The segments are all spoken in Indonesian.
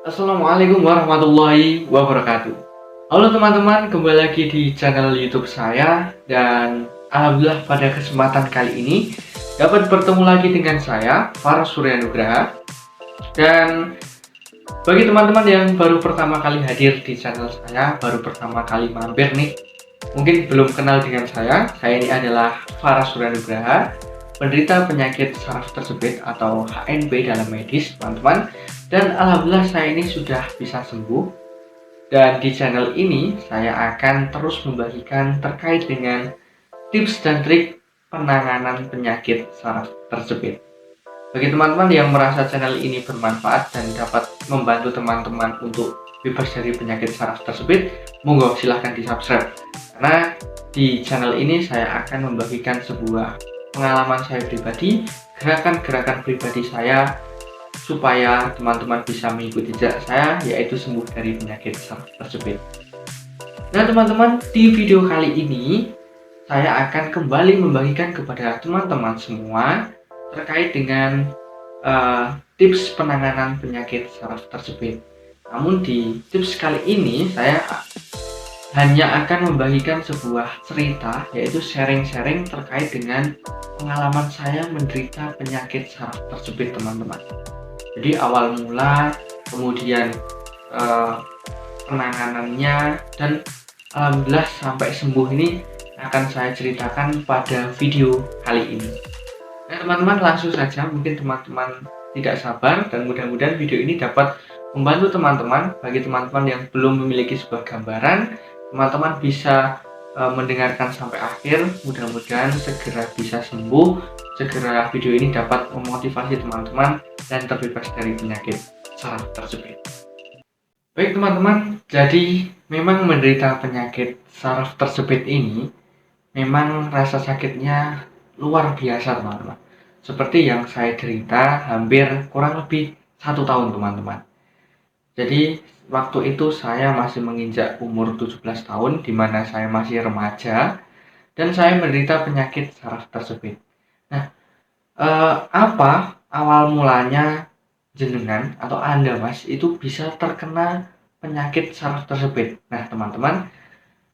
Assalamualaikum warahmatullahi wabarakatuh. Halo teman-teman, kembali lagi di channel YouTube saya dan alhamdulillah pada kesempatan kali ini dapat bertemu lagi dengan saya, Faras Suryanugraha. Dan bagi teman-teman yang baru pertama kali hadir di channel saya, baru pertama kali mampir nih, mungkin belum kenal dengan saya ini adalah Faras Suryanugraha, penderita penyakit saraf tersebit atau HNP dalam medis, teman-teman. Dan alhamdulillah saya ini sudah bisa sembuh. Dan di channel ini saya akan terus membagikan terkait dengan tips dan trik penanganan penyakit saraf tersebut. Bagi teman-teman yang merasa channel ini bermanfaat dan dapat membantu teman-teman untuk bebas dari penyakit saraf tersebut, monggo silahkan di subscribe. Karena di channel ini saya akan membagikan sebuah pengalaman saya pribadi, gerakan-gerakan pribadi saya, supaya teman-teman bisa mengikuti jejak saya, yaitu sembuh dari penyakit saraf tersebut. Nah teman-teman, di video kali ini saya akan kembali membagikan kepada teman-teman semua terkait dengan tips penanganan penyakit saraf tersebut. Namun di tips kali ini saya hanya akan membagikan sebuah cerita, yaitu sharing-sharing terkait dengan pengalaman saya menderita penyakit saraf tersebut, teman-teman. Jadi awal mula, kemudian penanganannya, dan alhamdulillah sampai sembuh ini akan saya ceritakan pada video kali ini. Nah teman-teman, langsung saja, mungkin teman-teman tidak sabar dan mudah-mudahan video ini dapat membantu teman-teman. Bagi teman-teman yang belum memiliki sebuah gambaran, teman-teman bisa mendengarkan sampai akhir. Mudah-mudahan segera bisa sembuh, segera video ini dapat memotivasi teman-teman dan terbebas dari penyakit saraf tersebut. Baik teman-teman, jadi memang menderita penyakit saraf tersebut ini memang rasa sakitnya luar biasa, teman-teman. Seperti yang saya derita hampir kurang lebih 1 tahun, teman-teman. Jadi waktu itu saya masih menginjak umur 17 tahun, di mana saya masih remaja dan saya menderita penyakit saraf tersebut. Nah, apa awal mulanya jenengan atau Anda Mas itu bisa terkena penyakit saraf tersebut? Nah teman-teman,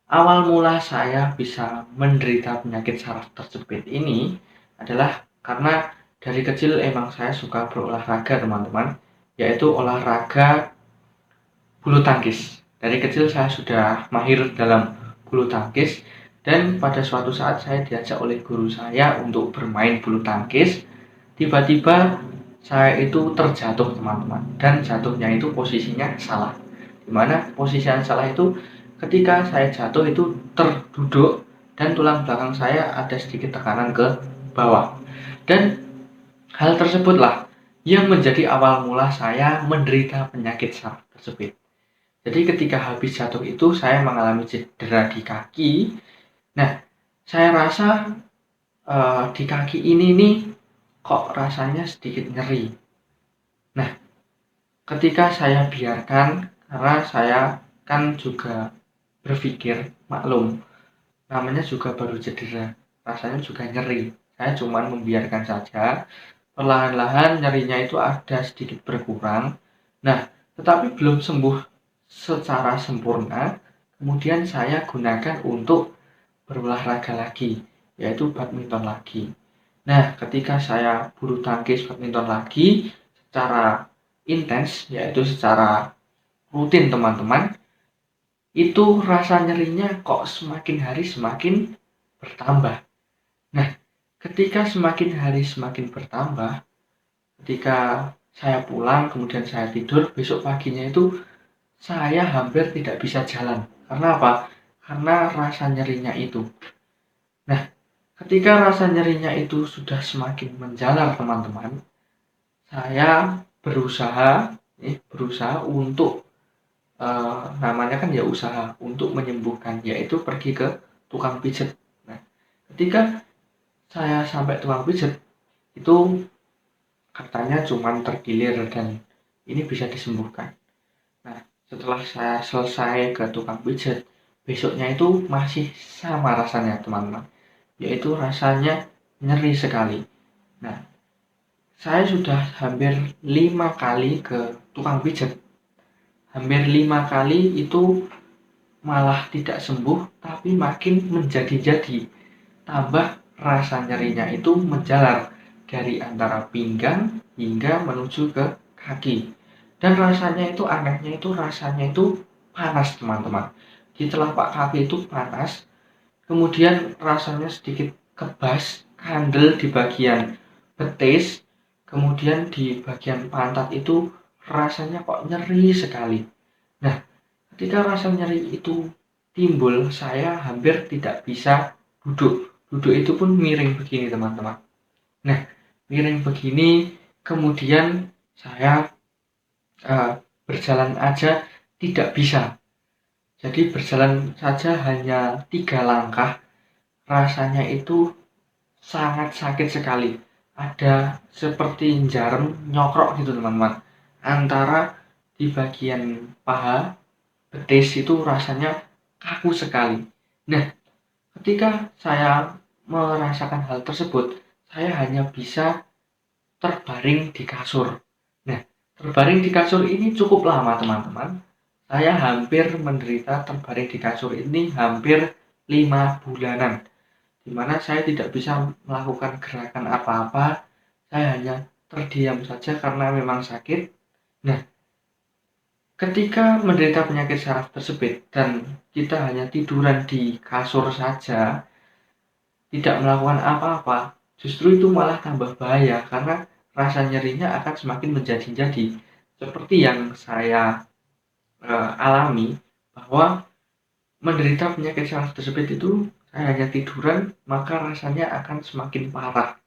awal mula saya bisa menderita penyakit saraf tersebut ini adalah karena dari kecil emang saya suka berolahraga, teman-teman, yaitu olahraga bulu tangkis. Dari kecil saya sudah mahir dalam bulu tangkis dan pada suatu saat saya diajak oleh guru saya untuk bermain bulu tangkis. Tiba-tiba saya itu terjatuh, teman-teman, dan jatuhnya itu posisinya salah. Dimana posisi yang salah itu ketika saya jatuh itu terduduk dan tulang belakang saya ada sedikit tekanan ke bawah. Dan hal tersebutlah yang menjadi awal mula saya menderita penyakit saraf tersebut. Jadi ketika habis jatuh itu saya mengalami cedera di kaki. Nah, saya rasa di kaki ini nih kok rasanya sedikit nyeri. Nah, ketika saya biarkan, karena saya kan juga berpikir, maklum, namanya juga baru cedera, rasanya juga nyeri. Saya cuma membiarkan saja, perlahan-lahan nyerinya itu ada sedikit berkurang. Nah, tetapi belum sembuh secara sempurna. Kemudian saya gunakan untuk berolahraga lagi, yaitu badminton lagi. Nah, ketika saya bulu tangkis badminton lagi secara intens, yaitu secara rutin, teman-teman, itu rasa nyerinya kok semakin hari semakin bertambah. Nah, ketika semakin hari semakin bertambah, ketika saya pulang kemudian saya tidur, besok paginya itu saya hampir tidak bisa jalan. Karena apa? Karena rasa nyerinya itu. Nah, ketika rasa nyerinya itu sudah semakin menjalar, teman-teman, saya berusaha untuk namanya kan ya usaha untuk menyembuhkan, yaitu pergi ke tukang pijat. Nah, ketika saya sampai tukang pijat itu katanya cuma tergilir dan ini bisa disembuhkan. Nah, setelah saya selesai ke tukang pijat, besoknya itu masih sama rasanya, teman-teman, yaitu rasanya nyeri sekali. Nah, saya sudah hampir 5 kali ke tukang pijat hampir 5 kali itu malah tidak sembuh, tapi makin menjadi-jadi. Tambah rasa nyerinya itu menjalar dari antara pinggang hingga menuju ke kaki. Dan rasanya itu anehnya itu rasanya itu panas teman-teman. Di telapak kaki itu panas, kemudian rasanya sedikit kebas, kandel di bagian betis, kemudian di bagian pantat itu rasanya kok nyeri sekali. Nah, ketika rasa nyeri itu timbul, saya hampir tidak bisa duduk. Duduk itu pun miring begini, teman-teman. Nah, miring begini, kemudian saya berjalan aja tidak bisa. Jadi berjalan saja hanya 3 langkah, rasanya itu sangat sakit sekali. Ada seperti jarum nyokrok gitu, teman-teman. Antara di bagian paha betis itu rasanya kaku sekali. Nah, ketika saya merasakan hal tersebut, saya hanya bisa terbaring di kasur. Nah, terbaring di kasur ini cukup lama, teman-teman. Saya hampir menderita terbaring di kasur ini hampir 5 bulanan, di mana saya tidak bisa melakukan gerakan apa-apa. Saya hanya terdiam saja karena memang sakit. Nah, ketika menderita penyakit saraf tersebut dan kita hanya tiduran di kasur saja, tidak melakukan apa-apa, justru itu malah tambah bahaya karena rasa nyerinya akan semakin menjadi-jadi. Seperti yang saya alami, bahwa menderita penyakit saraf tersebut itu saya hanya tiduran, maka rasanya akan semakin parah.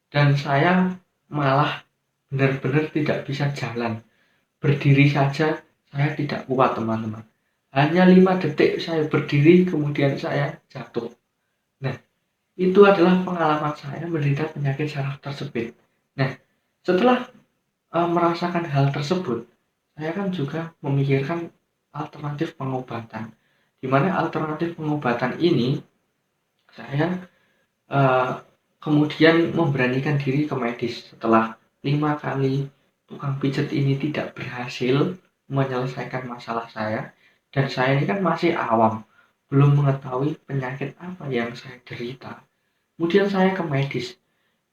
Dan saya malah benar-benar tidak bisa jalan. Berdiri saja saya tidak kuat, teman-teman. Hanya 5 detik saya berdiri, kemudian saya jatuh. Nah, itu adalah pengalaman saya menderita penyakit saraf tersebut. Nah, setelah merasakan hal tersebut, saya kan juga memikirkan alternatif pengobatan. Di mana alternatif pengobatan ini saya kemudian memberanikan diri ke medis setelah 5 kali tukang pijat ini tidak berhasil menyelesaikan masalah saya, dan saya ini kan masih awam, belum mengetahui penyakit apa yang saya derita. Kemudian saya ke medis.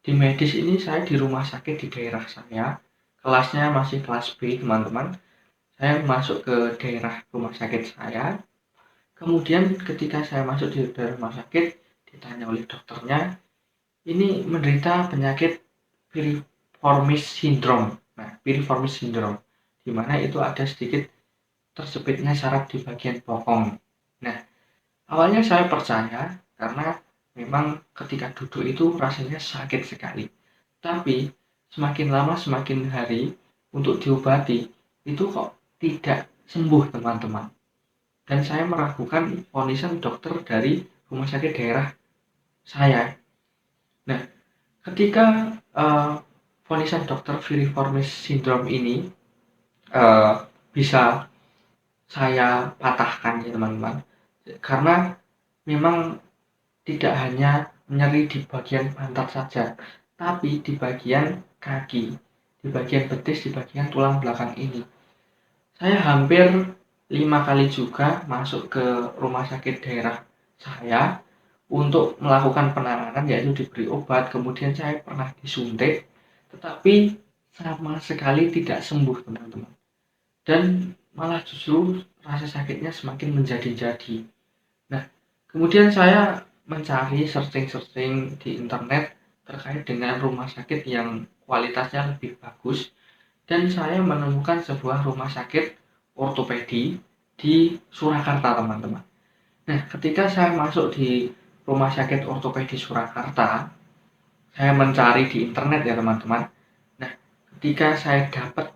Di medis ini saya di rumah sakit di daerah saya, kelasnya masih kelas B, teman-teman. Saya masuk ke daerah rumah sakit saya. Kemudian ketika saya masuk di daerah rumah sakit, ditanya oleh dokternya, ini menderita penyakit piriformis syndrome. Nah, piriformis syndrome, di mana itu ada sedikit tersebitnya saraf di bagian bokong. Nah, awalnya saya percaya karena memang ketika duduk itu rasanya sakit sekali. Tapi semakin lama semakin hari untuk diobati itu kok tidak sembuh, teman-teman. Dan saya meragukan vonisan dokter dari rumah sakit daerah saya. Nah, ketika vonisan dokter piriformis syndrome ini bisa saya patahkan ya, teman-teman, karena memang tidak hanya nyeri di bagian pantat saja, tapi di bagian kaki, di bagian betis, di bagian tulang belakang ini. Saya hampir 5 kali juga masuk ke rumah sakit daerah saya untuk melakukan penanganan, yaitu diberi obat, kemudian saya pernah disuntik, tetapi sama sekali tidak sembuh, teman-teman. Dan malah justru rasa sakitnya semakin menjadi-jadi. Nah, kemudian saya mencari searching-searching di internet terkait dengan rumah sakit yang kualitasnya lebih bagus, dan saya menemukan sebuah rumah sakit ortopedi di Surakarta, teman-teman. Nah, ketika saya masuk di rumah sakit ortopedi Surakarta, saya mencari di internet ya, teman-teman. Nah, ketika saya dapat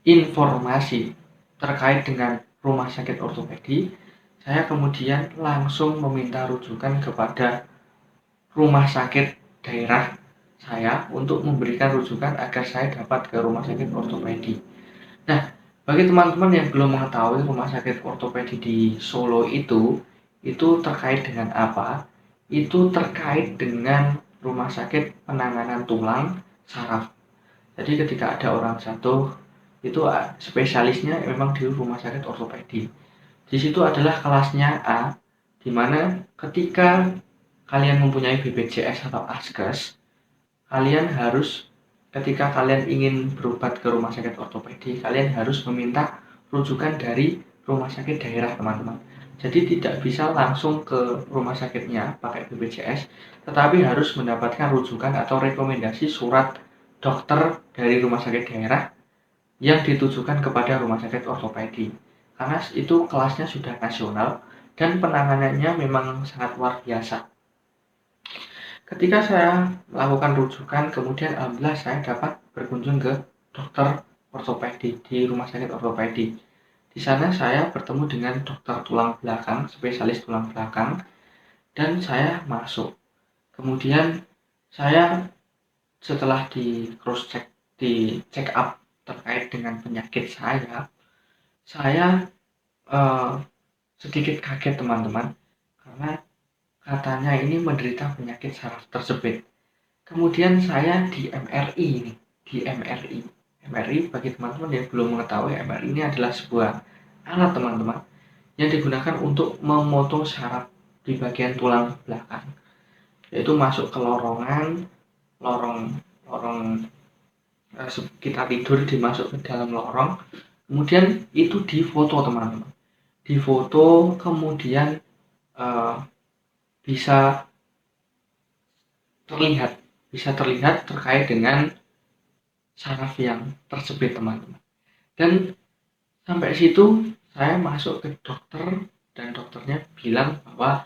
informasi terkait dengan rumah sakit ortopedi, saya kemudian langsung meminta rujukan kepada rumah sakit daerah saya untuk memberikan rujukan agar saya dapat ke rumah sakit ortopedi. Nah, bagi teman-teman yang belum mengetahui rumah sakit ortopedi di Solo itu terkait dengan apa? Itu terkait dengan rumah sakit penanganan tulang saraf. Jadi ketika ada orang jatuh itu spesialisnya memang di rumah sakit ortopedi. Di situ adalah kelasnya A, di mana ketika kalian mempunyai BPJS atau Askes, kalian harus ketika kalian ingin berobat ke rumah sakit ortopedi, kalian harus meminta rujukan dari rumah sakit daerah, teman-teman. Jadi tidak bisa langsung ke rumah sakitnya pakai BPJS, tetapi harus mendapatkan rujukan atau rekomendasi surat dokter dari rumah sakit daerah yang ditujukan kepada rumah sakit ortopedi. Karena itu kelasnya sudah nasional dan penanganannya memang sangat luar biasa. Ketika saya melakukan rujukan, kemudian alhamdulillah saya dapat berkunjung ke dokter ortopedi di rumah sakit ortopedi. Di sana saya bertemu dengan dokter tulang belakang, spesialis tulang belakang, dan saya masuk. Kemudian saya setelah di cross check, di check up terkait dengan penyakit saya sedikit kaget, teman-teman, karena katanya ini menderita penyakit saraf tersebut. Kemudian saya di MRI ini, di MRI. MRI bagi teman-teman yang belum mengetahui, MRI ini adalah sebuah alat, teman-teman, yang digunakan untuk memotong saraf di bagian tulang belakang, yaitu masuk ke lorong kita tidur, dimasuk ke dalam lorong, kemudian itu difoto, teman-teman, difoto, kemudian bisa terlihat terkait dengan saraf yang tersebut, teman-teman. Dan sampai situ saya masuk ke dokter dan dokternya bilang bahwa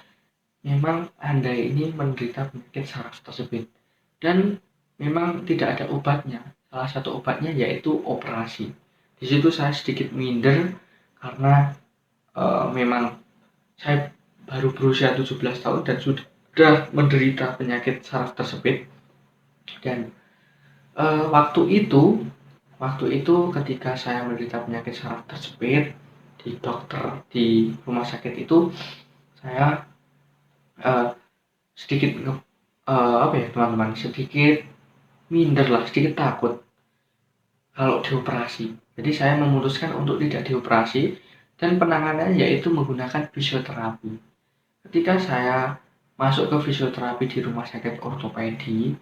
memang Anda ini menderita penyakit saraf tersebut dan memang tidak ada obatnya. Salah satu obatnya yaitu operasi. Di situ saya sedikit minder karena memang saya baru berusia 17 tahun dan sudah menderita penyakit saraf tersebut. Dan waktu itu ketika saya menderita penyakit saraf tersebut, di rumah sakit itu saya sedikit teman-teman, sedikit minder lah, sedikit takut kalau dioperasi. Jadi saya memutuskan untuk tidak dioperasi dan penanganannya yaitu menggunakan fisioterapi. Ketika saya masuk ke fisioterapi di rumah sakit ortopedi,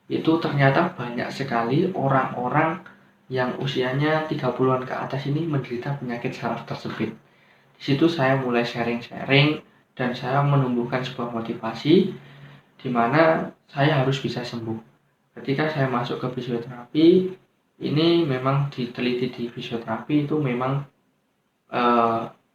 itu ternyata banyak sekali orang-orang yang usianya 30-an ke atas ini menderita penyakit saraf tersebut. Di situ saya mulai sharing-sharing dan saya menumbuhkan sebuah motivasi di mana saya harus bisa sembuh. Ketika saya masuk ke fisioterapi, ini memang diteliti di fisioterapi itu memang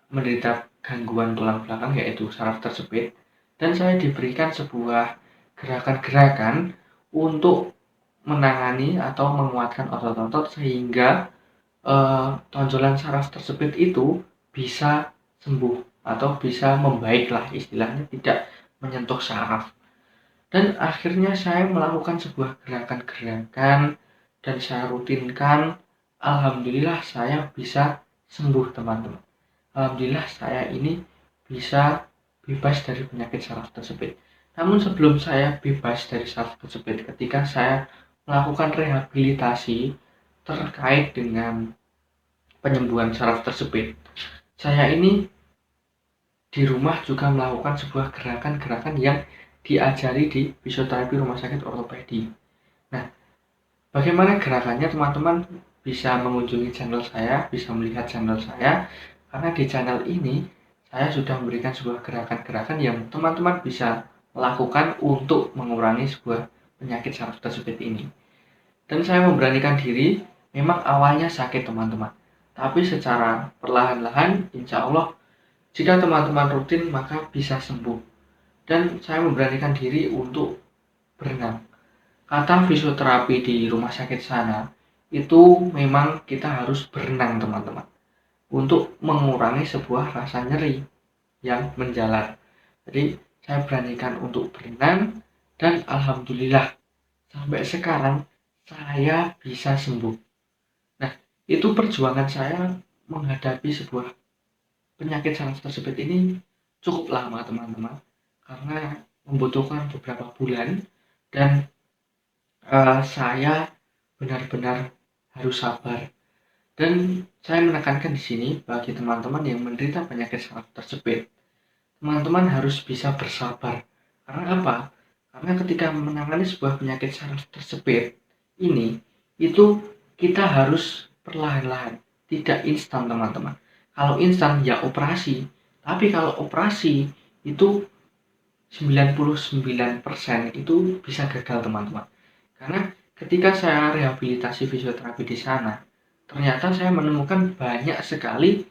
menderita gangguan tulang belakang yaitu saraf tersebut, dan saya diberikan sebuah gerakan-gerakan untuk menangani atau menguatkan otot-otot sehingga tonjolan saraf tersebut itu bisa sembuh atau bisa membaik lah, istilahnya tidak menyentuh saraf. Dan akhirnya saya melakukan sebuah gerakan-gerakan dan saya rutinkan. Alhamdulillah saya bisa sembuh, teman-teman. Alhamdulillah saya ini bisa bebas dari penyakit saraf tersebut. Namun sebelum saya bebas dari saraf tersebut, ketika saya melakukan rehabilitasi terkait dengan penyembuhan saraf tersebut, saya ini di rumah juga melakukan sebuah gerakan-gerakan yang diajari di fisioterapi rumah sakit ortopedi. Nah, bagaimana gerakannya, teman-teman bisa mengunjungi channel saya, bisa melihat channel saya, karena di channel ini saya sudah memberikan sebuah gerakan-gerakan yang teman-teman bisa lakukan untuk mengurangi sebuah penyakit saraf tersebut ini. Dan saya memberanikan diri, memang awalnya sakit, teman-teman, tapi secara perlahan-lahan insya Allah jika teman-teman rutin maka bisa sembuh. Dan saya memberanikan diri untuk berenang. Kata fisioterapi di rumah sakit sana, itu memang kita harus berenang, teman-teman, untuk mengurangi sebuah rasa nyeri yang menjalar. Jadi saya beranikan untuk berenang dan alhamdulillah sampai sekarang saya bisa sembuh. Nah, itu perjuangan saya menghadapi sebuah penyakit saraf tersebut ini cukup lama, teman-teman, karena membutuhkan beberapa bulan dan saya benar-benar harus sabar. Dan saya menekankan di sini bagi teman-teman yang menderita penyakit saraf tersebut, teman-teman harus bisa bersabar. Karena apa? Karena ketika menangani sebuah penyakit saraf tersebut ini, itu kita harus perlahan-lahan, tidak instan teman-teman. Kalau instan ya operasi, tapi kalau operasi itu 99% itu bisa gagal teman-teman. Karena ketika saya rehabilitasi fisioterapi di sana, ternyata saya menemukan banyak sekali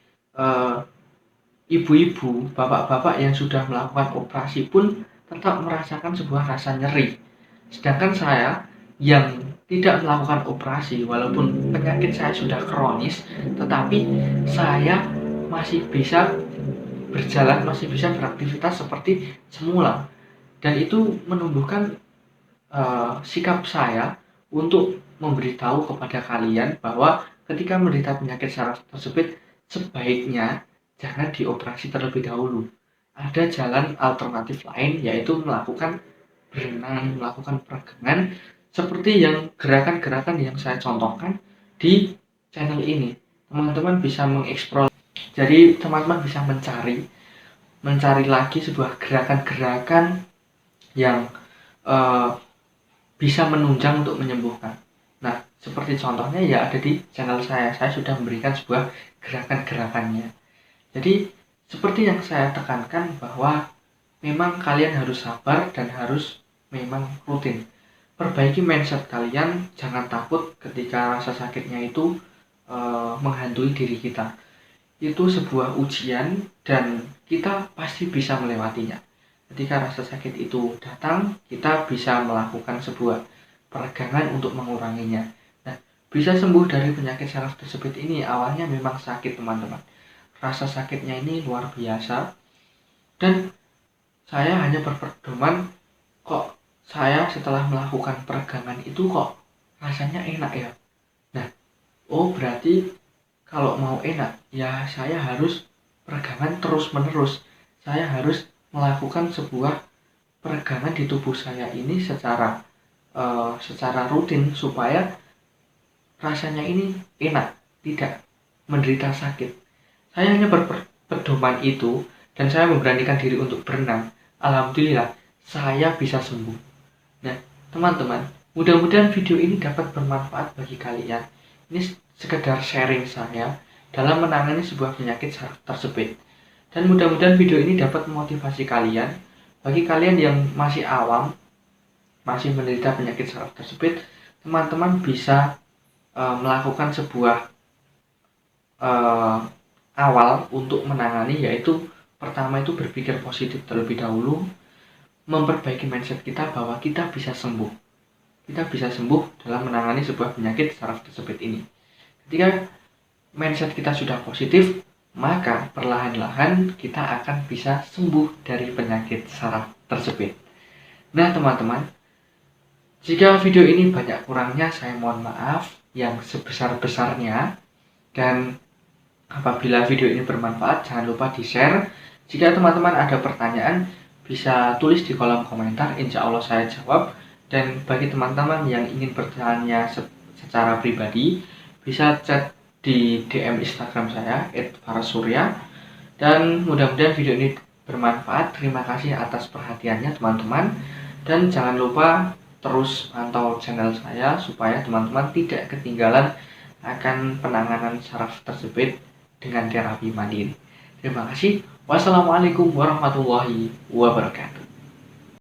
ibu-ibu, bapak-bapak yang sudah melakukan operasi pun tetap merasakan sebuah rasa nyeri. Sedangkan saya yang tidak melakukan operasi, walaupun penyakit saya sudah kronis, tetapi saya masih bisa berjalan, masih bisa beraktivitas seperti semula. Dan itu menumbuhkan sikap saya untuk memberitahu kepada kalian bahwa ketika menderita penyakit saraf tersebut sebaiknya jangan dioperasi terlebih dahulu. Ada jalan alternatif lain, yaitu melakukan berenang, melakukan peregangan seperti yang gerakan-gerakan yang saya contohkan di channel ini. Teman-teman bisa mengeksplor. Jadi teman-teman bisa mencari lagi sebuah gerakan-gerakan yang bisa menunjang untuk menyembuhkan. Nah, seperti contohnya ya ada di channel saya sudah memberikan sebuah gerakan-gerakannya. Jadi, seperti yang saya tekankan bahwa memang kalian harus sabar dan harus memang rutin. Perbaiki mindset kalian, jangan takut ketika rasa sakitnya itu menghantui diri kita. Itu sebuah ujian dan kita pasti bisa melewatinya. Ketika rasa sakit itu datang, kita bisa melakukan sebuah peregangan untuk menguranginya. Nah, bisa sembuh dari penyakit saraf tersebut ini awalnya memang sakit teman-teman. Rasa sakitnya ini luar biasa dan saya hanya berpedoman kok saya setelah melakukan peregangan itu kok rasanya enak ya. Nah, oh berarti kalau mau enak ya saya harus peregangan terus-menerus. Saya harus melakukan sebuah peregangan di tubuh saya ini secara rutin supaya rasanya ini enak, tidak menderita sakit. Saya hanya berpedoman itu dan saya memberanikan diri untuk berenang. Alhamdulillah, saya bisa sembuh. Nah, teman-teman, mudah-mudahan video ini dapat bermanfaat bagi kalian. Ini sekedar sharing saya dalam menangani sebuah penyakit saraf tersebut. Dan mudah-mudahan video ini dapat memotivasi kalian. Bagi kalian yang masih awam, masih menderita penyakit saraf tersebut, teman-teman bisa melakukan sebuah awal untuk menangani, yaitu pertama itu berpikir positif terlebih dahulu, memperbaiki mindset kita bahwa kita bisa sembuh. Kita bisa sembuh dalam menangani sebuah penyakit saraf tersebut ini. Ketika mindset kita sudah positif, maka perlahan-lahan kita akan bisa sembuh dari penyakit saraf tersebut. Nah teman-teman, jika video ini banyak kurangnya saya mohon maaf yang sebesar-besarnya. Dan apabila video ini bermanfaat jangan lupa di share. Jika teman-teman ada pertanyaan bisa tulis di kolom komentar, insya Allah saya jawab. Dan bagi teman-teman yang ingin bertanya secara pribadi bisa chat di DM Instagram saya @farsurya. Dan mudah-mudahan video ini bermanfaat. Terima kasih atas perhatiannya teman-teman, dan jangan lupa terus pantau channel saya supaya teman-teman tidak ketinggalan akan penanganan saraf tersebut dengan terapi mandiri. Terima kasih. Wassalamualaikum warahmatullahi wabarakatuh.